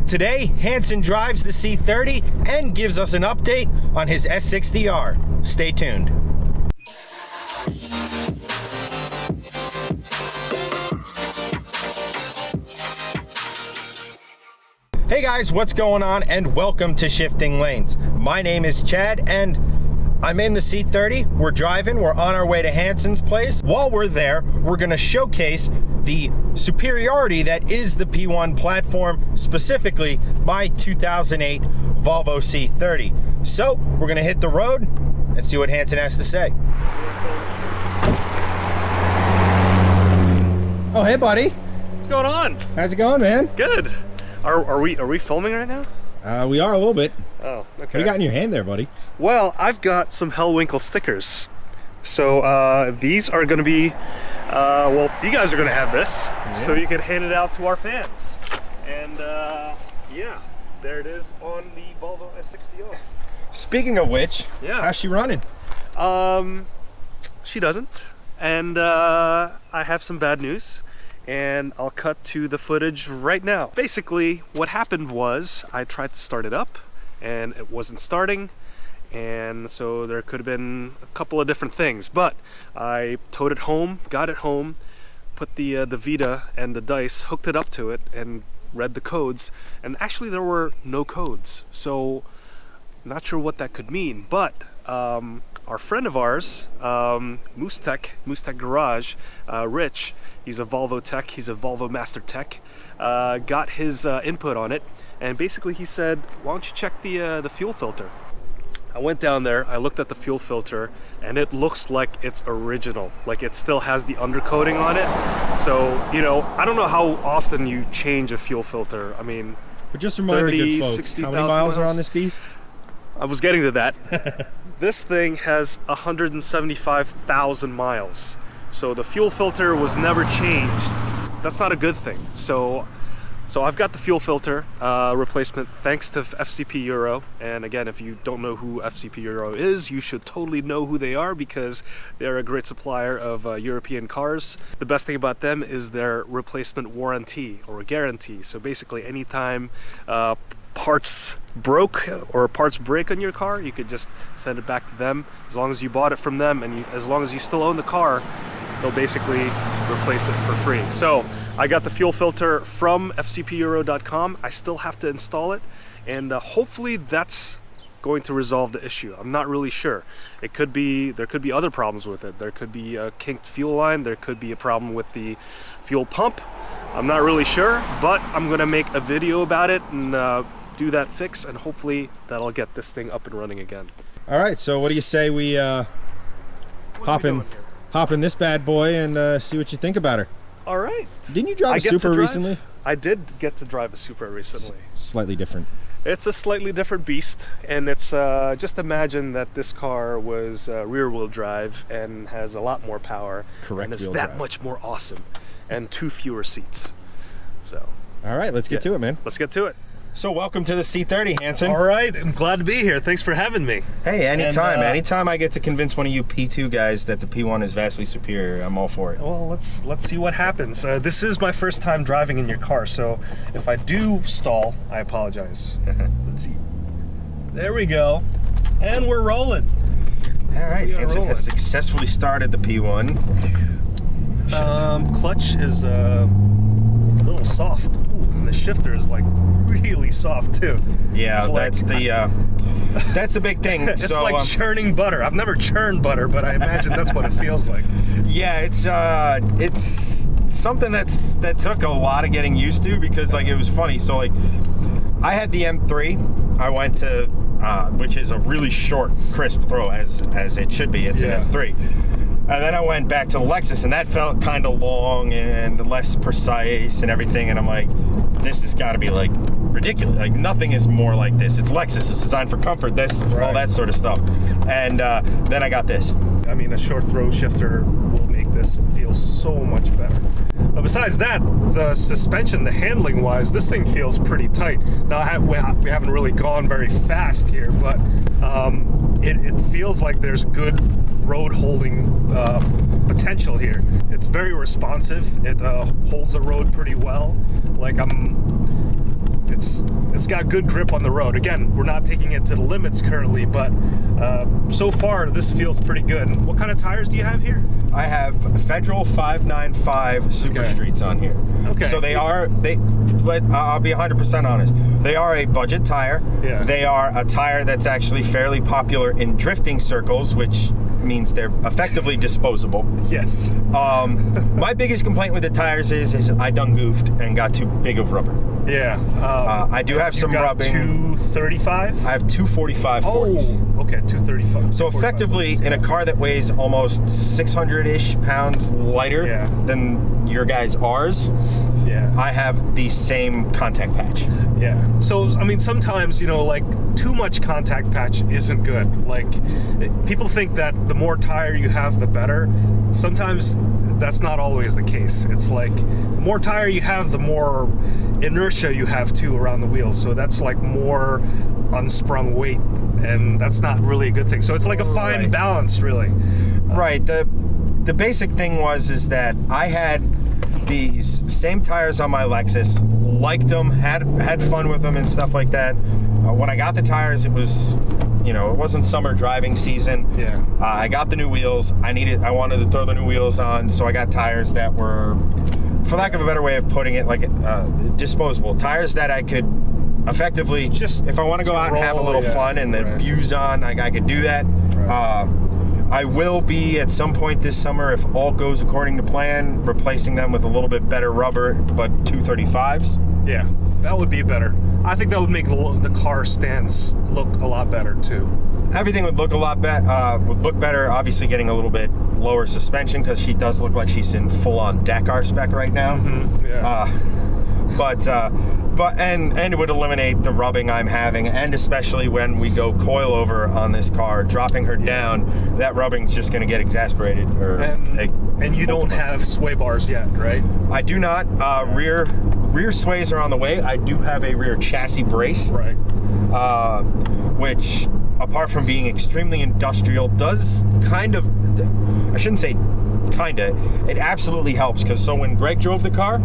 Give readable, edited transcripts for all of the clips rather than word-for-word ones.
Today, Hansen drives the C30 and gives us an update on his S60R. Stay tuned. Hey guys, what's going on? And welcome to Shifting Lanes. My name is Chad and I'm in the C30. We're driving, we're on our way to Hansen's place. While we're there, we're gonna showcase the superiority that is the P1 platform, specifically my 2008 Volvo C30. So we're gonna hit the road and see what Hansen has to say. Oh, hey buddy. What's going on? How's it going, man? Good. Are we filming right now? We are a little bit. Oh, okay. What do you got in your hand there, buddy? Well, I've got some Hellwinkle stickers. So these are going to be, well, you guys are going to have this, so you can hand it out to our fans. And yeah, there it is on the Volvo S60R. Speaking of which, how's she running? She doesn't. And I have some bad news. And I'll cut to the footage right now. Basically, what happened was I tried to start it up and it wasn't starting, and so there could have been a couple of different things, but I towed it home, got it home, put the Vita and the dice, hooked it up to it and read the codes, and actually there were no codes, so not sure what that could mean, but our friend of ours, Moose Tech Garage, Rich, he's a Volvo tech, he's a Volvo master tech, got his input on it, and basically he said, why don't you check the fuel filter? I went down there, I looked at the fuel filter, and it looks like it's original, like it still has the undercoating on it. So, you know, I don't know how often you change a fuel filter. I mean, but just remind the good folks, 60, how many miles are on this beast? I was getting to that. This thing has 175,000 miles. So the fuel filter was never changed. That's not a good thing. So I've got the fuel filter replacement thanks to FCP Euro. And again, if you don't know who FCP Euro is, you should totally know who they are because they're a great supplier of European cars. The best thing about them is their replacement warranty or guarantee. So basically anytime parts broke or parts break on your car, you could just send it back to them. As long as you bought it from them and as long as you still own the car, they'll basically replace it for free. So I got the fuel filter from fcpeuro.com. I still have to install it, and hopefully that's going to resolve the issue. I'm not really sure. There could be other problems with it. There could be a kinked fuel line. There could be a problem with the fuel pump. I'm not really sure, but I'm gonna make a video about it and do that fix, and hopefully that'll get this thing up and running again. All right, so what do you say we hop in this bad boy and see what you think about her? All right. Didn't you drive a Supra recently? I did get to drive a Supra recently. Slightly different. It's a slightly different beast, and it's just imagine that this car was rear-wheel drive and has a lot more power. Correct. And it's that much more awesome, and 2 fewer seats. So. All right, let's get to it, man. Let's get to it. So welcome to the C30, Hansen. All right, I'm glad to be here. Thanks for having me. Hey, anytime. Anytime I get to convince one of you P2 guys that the P1 is vastly superior, I'm all for it. Well, let's see what happens. This is my first time driving in your car, so if I do stall, I apologize. Let's see. There we go. And we're rolling. All right, Hansen has successfully started the P1. Clutch is a little soft. Ooh, and the shifter is like really soft too. Yeah, that's the big thing. It's so, like churning butter. I've never churned butter, but I imagine that's what it feels like. Yeah, it's something that took a lot of getting used to because like it was funny. So like I had the M3. I went to which is a really short, crisp throw as it should be. It's an M3. And then I went back to the Lexus, and that felt kind of long and less precise and everything. And I'm like, this has got to be like ridiculous. Like nothing is more like this. It's Lexus. It's designed for comfort. This, all that sort of stuff. And then I got this. I mean, a short throw shifter will make this feel so much better. But besides that, the suspension, the handling wise, this thing feels pretty tight. Now we haven't really gone very fast here, but it feels like there's good road holding potential here. It's very responsive. It holds the road pretty well. Like it's it's got good grip on the road. Again, we're not taking it to the limits currently, but so far this feels pretty good. And what kind of tires do you have here? I have Federal 595 Super Streets on here. Okay. So I'll be 100% honest. They are a budget tire. Yeah. They are a tire that's actually fairly popular in drifting circles, which means they're effectively disposable. Yes. My biggest complaint with the tires is I done goofed and got too big of rubber. Yeah. I do have some rubbing. 235? I have 245 40s. Oh, okay, 235. So effectively, in a car that weighs almost 600-ish pounds lighter than your guys' ours, I have the same contact patch. Yeah. So, I mean, sometimes, like, too much contact patch isn't good. Like, people think that the more tire you have, the better. Sometimes that's not always the case. It's like, the more tire you have, the more inertia you have, too, around the wheels. So that's, like, more unsprung weight, and that's not really a good thing. So it's like a fine balance, really. Right. The basic thing is that I had these same tires on my Lexus, liked them, had fun with them and stuff like that. When I got the tires, it was, it wasn't summer driving season. Yeah. I got the new wheels. I wanted to throw the new wheels on, so I got tires that were, for lack of a better way of putting it, like disposable tires that I could effectively, just if I want to go out and have a little fun and abuse on, I could do that. Right. I will be at some point this summer, if all goes according to plan, replacing them with a little bit better rubber, but 235s. Yeah, that would be better. I think that would make the car stance look a lot better too. Everything would look better. Obviously, getting a little bit lower suspension because she does look like she's in full-on Dakar spec right now. Mm-hmm. Yeah. But it would eliminate the rubbing I'm having, and especially when we go coilover on this car, dropping her down, that rubbing's just going to get exasperated. And you don't have sway bars yet, right? I do not. Rear sways are on the way. I do have a rear chassis brace, right? Which, apart from being extremely industrial, does kind of, I shouldn't say kind of, it absolutely helps, because so when Greg drove the car,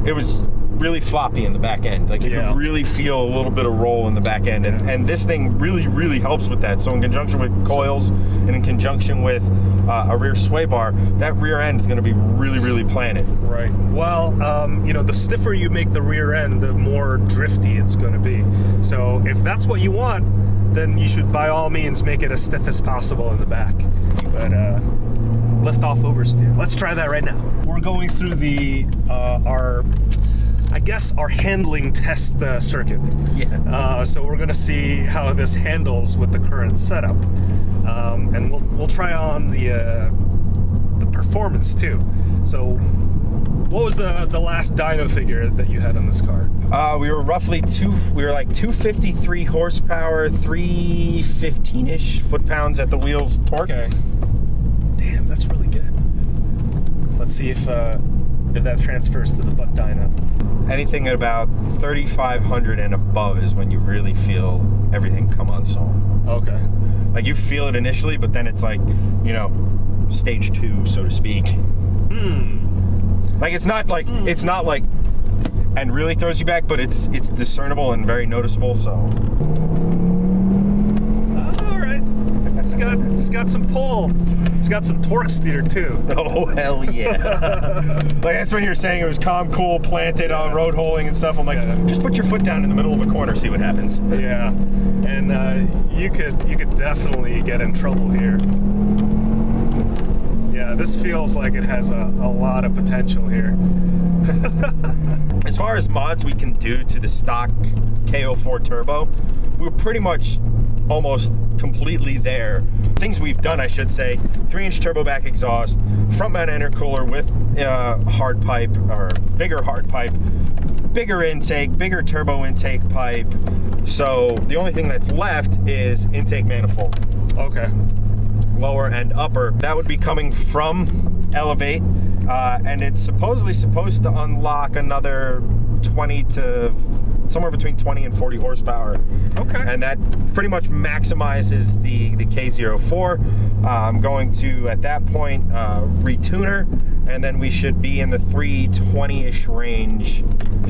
it was really floppy in the back end. Like, you could really feel a little bit of roll in the back end, and this thing really, really helps with that. So in conjunction with coils and in conjunction with a rear sway bar, that rear end is going to be really, really planted. Right. Well, the stiffer you make the rear end, the more drifty it's going to be. So if that's what you want, then you should by all means make it as stiff as possible in the back. But lift off oversteer. Let's try that right now. We're going through our handling test circuit. Yeah. So we're going to see how this handles with the current setup, and we'll try on the performance too. So, what was the last dyno figure that you had on this car? We were roughly 253 horsepower, 315-ish foot-pounds at the wheels torque. Okay. Damn, that's really good. Let's see if that transfers to the butt dyno. Anything at about 3,500 and above is when you really feel everything come on song. Okay. Like, you feel it initially, but then it's like, stage 2, so to speak. Like, it's not like and really throws you back, but it's discernible and very noticeable. So. All right. It's got some pull. It's got some torque steer too. Oh, hell yeah. Like, that's when you're saying it was calm, cool, planted on road holing and stuff. I'm like, just put your foot down in the middle of a corner, see what happens. Yeah. And you could definitely get in trouble here. Yeah, this feels like it has a lot of potential here. As far as mods we can do to the stock K04 turbo, we're pretty much almost completely there. Things we've done, I should say: 3-inch turbo back exhaust, front mount intercooler with hard pipe, or bigger hard pipe, bigger intake, bigger turbo intake pipe. So the only thing that's left is intake manifold. Okay. Lower and upper. That would be coming from Elevate, and it's supposedly supposed to unlock another 20 to somewhere between 20 and 40 horsepower. Okay. And that pretty much maximizes the K04. I'm going to, at that point, retune her, and then we should be in the 320-ish range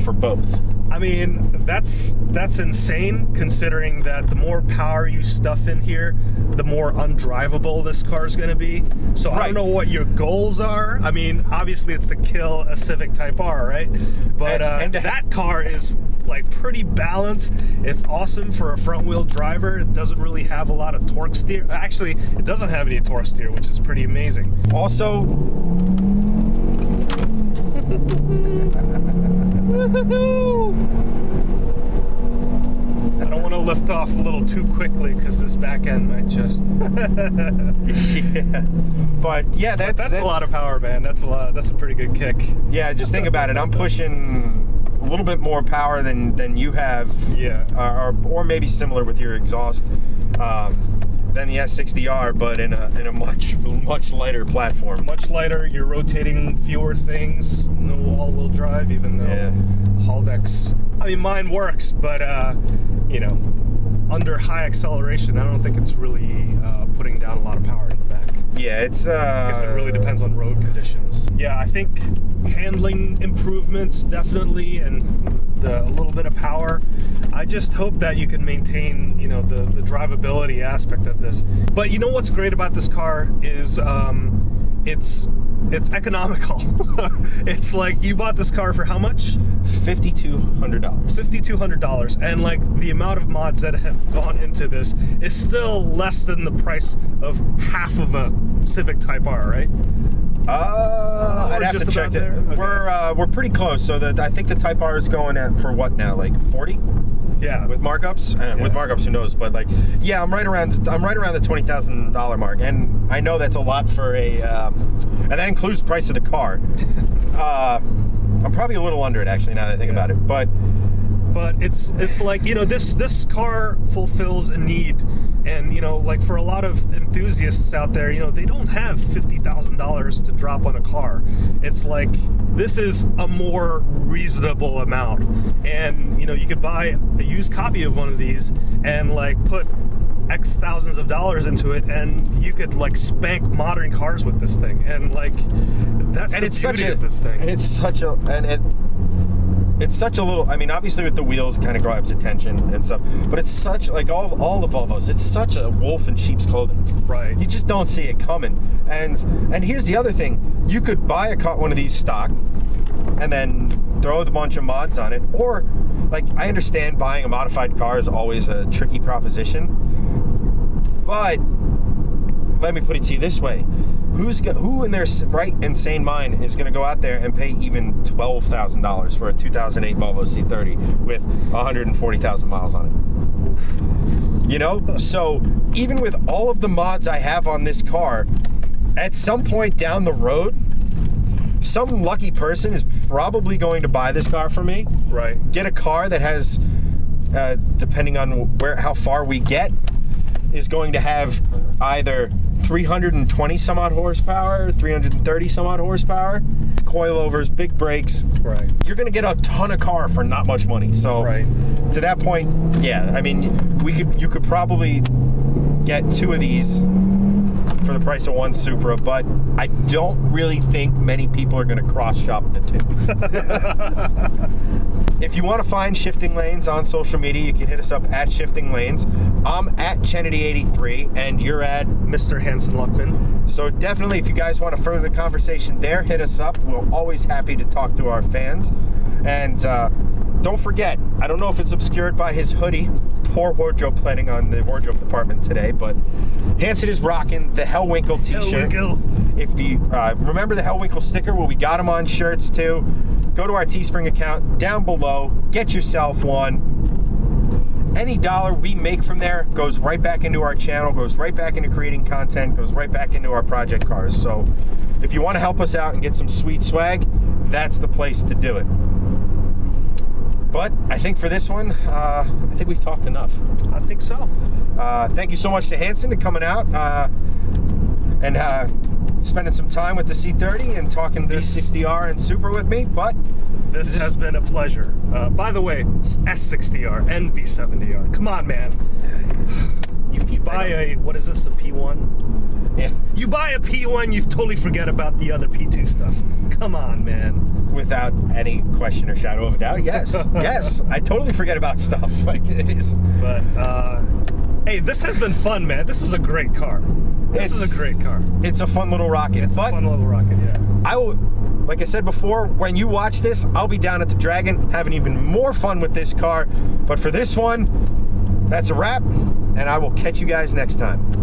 for both. I mean, that's insane, considering that the more power you stuff in here, the more undrivable this car is going to be. So I don't know what your goals are. I mean, obviously it's to kill a Civic Type R, right? But and that car is like pretty balanced. It's awesome for a front wheel driver. It doesn't really have a lot of torque steer. Actually, it doesn't have any torque steer, which is pretty amazing. Also, I don't want to lift off a little too quickly because this back end might just. yeah, but yeah, that's a lot of power, man. That's a lot. That's a pretty good kick. Yeah, just think about it. I'm pushing a little bit more power than you have. Yeah. Or maybe similar with your exhaust than the S60R, but in a much lighter platform. Much lighter. You're rotating fewer things. No all-wheel drive, even though Haldex. I mean, mine works, but you know, under high acceleration, I don't think it's really putting down a lot of power in the back. Yeah, it's. I guess it really depends on road conditions. Yeah, I think handling improvements definitely, and a little bit of power. I just hope that you can maintain, you know, the drivability aspect of this. But you know what's great about this car is it's economical. It's like, you bought this car for how much? $5,200. $5,200, and like the amount of mods that have gone into this is still less than the price of half of a Civic Type R, right? I'd have to check it. Okay. We're pretty close. So I think the Type R is going at for what now, like 40? Yeah. With markups, with markups, who knows? But like, yeah, I'm right around the $20,000 mark, and I know that's a lot for a, and that includes the price of the car. I'm probably a little under it actually now that I think about it, but it's like, you know, this car fulfills a need, and you know, like for a lot of enthusiasts out there, you know, they don't have $50,000 to drop on a car. It's like, this is a more reasonable amount, and you know, you could buy a used copy of one of these and like put X thousands of dollars into it, and you could like spank modern cars with this thing, and like that's the beauty of this thing. And it's such a little, I mean, obviously with the wheels it kind of grabs attention and stuff, but it's such, like all the Volvos, it's such a wolf in sheep's clothing. Right. You just don't see it coming. And here's the other thing, you could buy one of these stock and then throw a bunch of mods on it, or like, I understand buying a modified car is always a tricky proposition, but let me put it to you this way. Who in their right insane mind is going to go out there and pay even $12,000 for a 2008 Volvo C30 with 140,000 miles on it? You know? So even with all of the mods I have on this car, at some point down the road, some lucky person is probably going to buy this car for me. Right. Get a car that has, depending on how far we get, is going to have either 320 some odd horsepower, 330 some odd horsepower, coilovers, big brakes. Right. You're going to get a ton of car for not much money. So to that point, yeah, I mean, you could probably get two of these for the price of one Supra, but I don't really think many people are going to cross shop the two. If you want to find Shifting Lanes on social media, you can hit us up at Shifting Lanes. I'm at Kennedy83, and you're at Mr. Hansen Luckman. So definitely, if you guys want to further the conversation there, hit us up. We're always happy to talk to our fans. And don't forget, I don't know if it's obscured by his hoodie. Poor wardrobe planning on the wardrobe department today, but Hansen is rocking the Hellwinkle t-shirt. Hellwinkle. If you remember the Hellwinkle sticker, well, we got them on shirts too. Go to our Teespring account down below, get yourself one. Any dollar we make from there goes right back into our channel, goes right back into creating content, goes right back into our project cars. So if you want to help us out and get some sweet swag, that's the place to do it. But I think for this one, I think we've talked enough. I think so. Thank you so much to Hansen for coming out and spending some time with the C30 and talking V60R and Supra with me. But this has been a pleasure. By the way, S60R and V70R. Come on, man. You buy a, what is this, a P1? Yeah. You buy a P1, you totally forget about the other P2 stuff. Come on, man. Without any question or shadow of a doubt, yes. Yes. I totally forget about stuff. Like, it is. But, hey, this has been fun, man. This is a great car. This is a great car. It's a fun little rocket. It's a fun little rocket, yeah. I will, like I said before, when you watch this, I'll be down at the Dragon having even more fun with this car. But for this one, that's a wrap, and I will catch you guys next time.